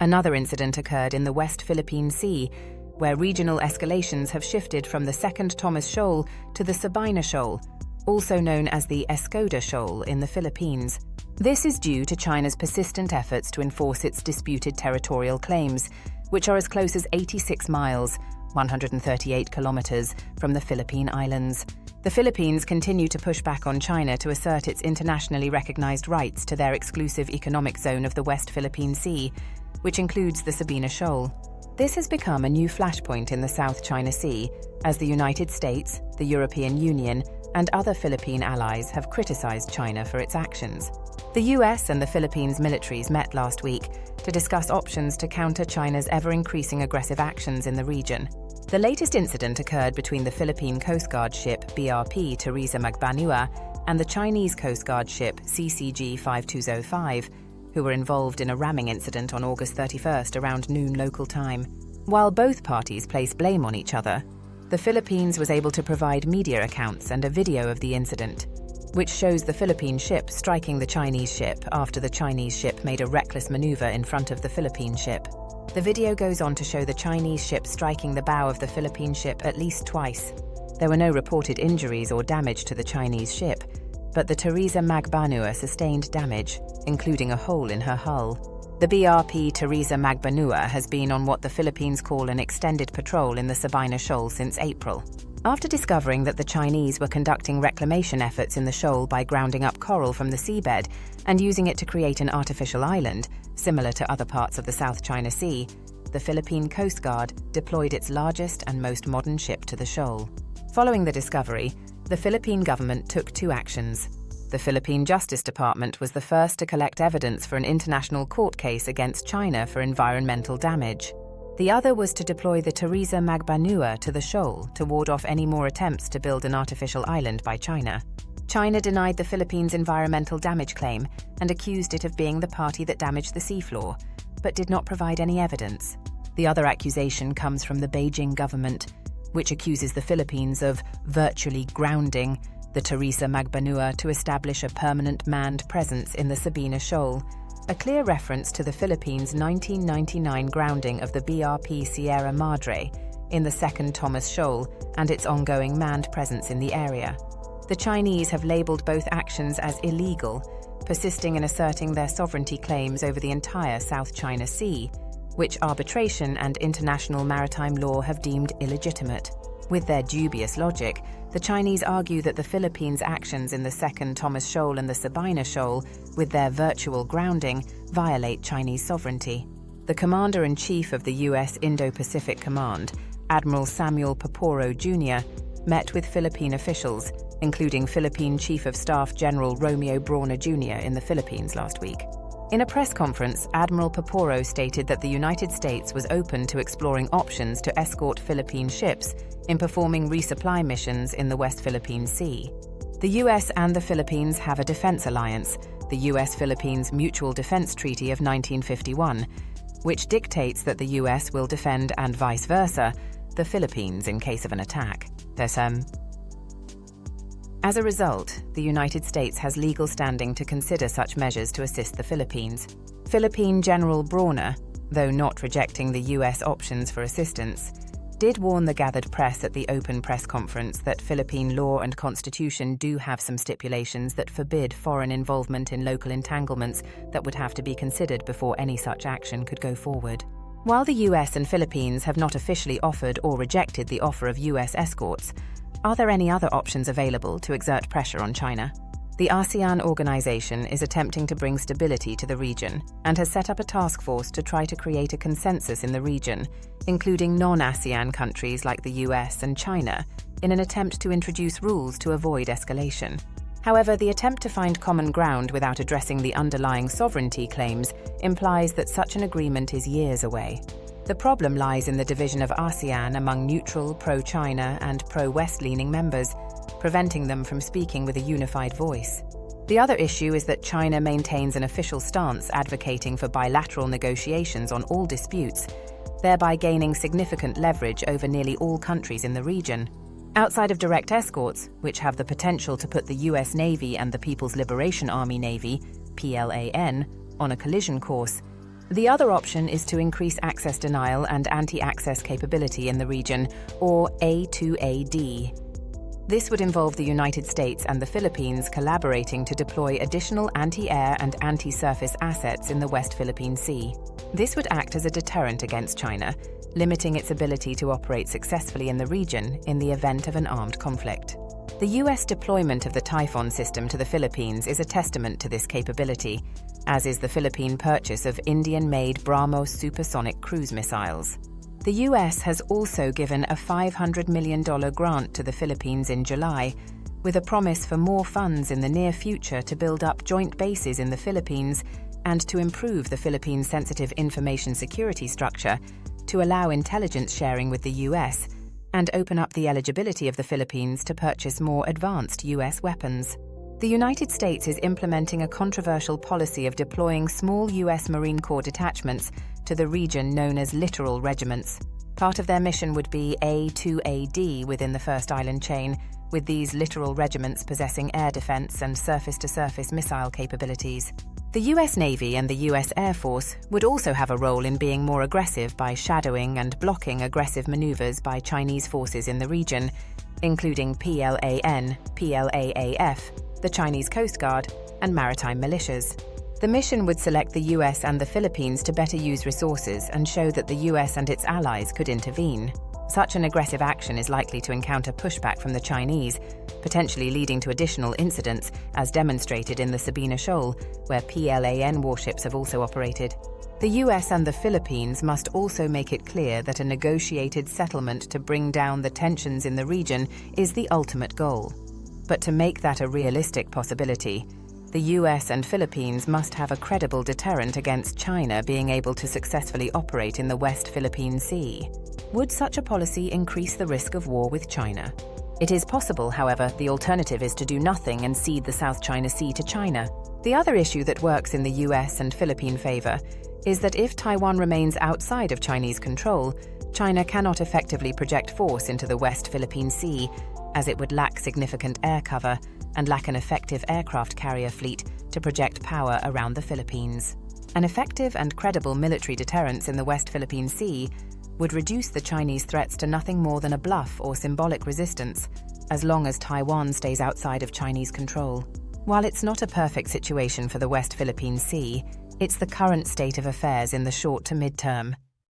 Another incident occurred in the West Philippine Sea, where regional escalations have shifted from the second Thomas Shoal to the Sabina Shoal, also known as the Escoda Shoal in the Philippines. This is due to China's persistent efforts to enforce its disputed territorial claims, which are as close as 86 miles, 138 kilometers, from the Philippine Islands. The Philippines continue to push back on China to assert its internationally recognized rights to their exclusive economic zone of the West Philippine Sea, which includes the Sabina Shoal. This has become a new flashpoint in the South China Sea, as the United States, the European Union, and other Philippine allies have criticized China for its actions. The US and the Philippines militaries met last week to discuss options to counter China's ever-increasing aggressive actions in the region. The latest incident occurred between the Philippine Coast Guard ship BRP Teresa Magbanua and the Chinese Coast Guard ship CCG 5205, who were involved in a ramming incident on August 31st around noon local time. While both parties placed blame on each other, the Philippines was able to provide media accounts and a video of the incident, which shows the Philippine ship striking the Chinese ship after the Chinese ship made a reckless maneuver in front of the Philippine ship. The video goes on to show the Chinese ship striking the bow of the Philippine ship at least twice. There were no reported injuries or damage to the Chinese ship, but the Teresa Magbanua sustained damage, including a hole in her hull. The BRP Teresa Magbanua has been on what the Philippines call an extended patrol in the Sabina Shoal since April. After discovering that the Chinese were conducting reclamation efforts in the shoal by grounding up coral from the seabed and using it to create an artificial island, similar to other parts of the South China Sea, the Philippine Coast Guard deployed its largest and most modern ship to the shoal. Following the discovery, the Philippine government took two actions. The Philippine Justice Department was the first to collect evidence for an international court case against China for environmental damage. The other was to deploy the Teresa Magbanua to the shoal to ward off any more attempts to build an artificial island by China. China denied the Philippines' environmental damage claim and accused it of being the party that damaged the seafloor, but did not provide any evidence. The other accusation comes from the Beijing government, which accuses the Philippines of virtually grounding the Teresa Magbanua to establish a permanent manned presence in the Sabina Shoal, a clear reference to the Philippines' 1999 grounding of the BRP Sierra Madre in the second Thomas Shoal and its ongoing manned presence in the area. The Chinese have labeled both actions as illegal, persisting in asserting their sovereignty claims over the entire South China Sea, which arbitration and international maritime law have deemed illegitimate. With their dubious logic, the Chinese argue that the Philippines' actions in the second Thomas Shoal and the Sabina Shoal, with their virtual grounding, violate Chinese sovereignty. The Commander-in-Chief of the U.S. Indo-Pacific Command, Admiral Samuel Paporo Jr., met with Philippine officials, including Philippine Chief of Staff General Romeo Brawner Jr. in the Philippines last week. In a press conference, Admiral Paporo stated that the United States was open to exploring options to escort Philippine ships in performing resupply missions in the West Philippine Sea. The US and the Philippines have a defense alliance, the US-Philippines Mutual Defense Treaty of 1951, which dictates that the US will defend and vice versa the Philippines in case of an attack. As a result, the United States has legal standing to consider such measures to assist the Philippines. Philippine General Brawner, though not rejecting the US options for assistance, did warn the gathered press at the open press conference that Philippine law and constitution do have some stipulations that forbid foreign involvement in local entanglements that would have to be considered before any such action could go forward. While the US and Philippines have not officially offered or rejected the offer of US escorts, are there any other options available to exert pressure on China? The ASEAN organization is attempting to bring stability to the region and has set up a task force to try to create a consensus in the region, including non-ASEAN countries like the US and China, in an attempt to introduce rules to avoid escalation. However, the attempt to find common ground without addressing the underlying sovereignty claims implies that such an agreement is years away. The problem lies in the division of ASEAN among neutral, pro-China and pro-West-leaning members, preventing them from speaking with a unified voice. The other issue is that China maintains an official stance advocating for bilateral negotiations on all disputes, thereby gaining significant leverage over nearly all countries in the region. Outside of direct escorts, which have the potential to put the US Navy and the People's Liberation Army Navy, PLAN, on a collision course, The other option is to increase access denial and anti-access capability in the region, or A2AD. This would involve the United States and the Philippines collaborating to deploy additional anti-air and anti-surface assets in the West Philippine Sea. This would act as a deterrent against China, limiting its ability to operate successfully in the region in the event of an armed conflict. The U.S. deployment of the Typhoon system to the Philippines is a testament to this capability, as is the Philippine purchase of Indian-made BrahMos supersonic cruise missiles. The U.S. has also given a $500 million grant to the Philippines in July, with a promise for more funds in the near future to build up joint bases in the Philippines and to improve the Philippines' sensitive information security structure to allow intelligence sharing with the U.S. and open up the eligibility of the Philippines to purchase more advanced U.S. weapons. The United States is implementing a controversial policy of deploying small U.S. Marine Corps detachments to the region known as littoral regiments. Part of their mission would be A2AD within the first island chain, with these littoral regiments possessing air defense and surface-to-surface missile capabilities. The U.S. Navy and the U.S. Air Force would also have a role in being more aggressive by shadowing and blocking aggressive maneuvers by Chinese forces in the region, including PLAN, PLAAF, the Chinese Coast Guard, and maritime militias. The mission would select the US and the Philippines to better use resources and show that the US and its allies could intervene. Such an aggressive action is likely to encounter pushback from the Chinese, potentially leading to additional incidents, as demonstrated in the Sabina Shoal, where PLAN warships have also operated. The US and the Philippines must also make it clear that a negotiated settlement to bring down the tensions in the region is the ultimate goal. But to make that a realistic possibility, the US and Philippines must have a credible deterrent against China being able to successfully operate in the West Philippine Sea. Would such a policy increase the risk of war with China? It is possible, however, the alternative is to do nothing and cede the South China Sea to China. The other issue that works in the US and Philippine favor is that if Taiwan remains outside of Chinese control, China cannot effectively project force into the West Philippine Sea, as it would lack significant air cover and lack an effective aircraft carrier fleet to project power around the Philippines. An effective and credible military deterrence in the West Philippine Sea would reduce the Chinese threats to nothing more than a bluff or symbolic resistance, as long as Taiwan stays outside of Chinese control. While it's not a perfect situation for the West Philippine Sea, it's the current state of affairs in the short to mid-term.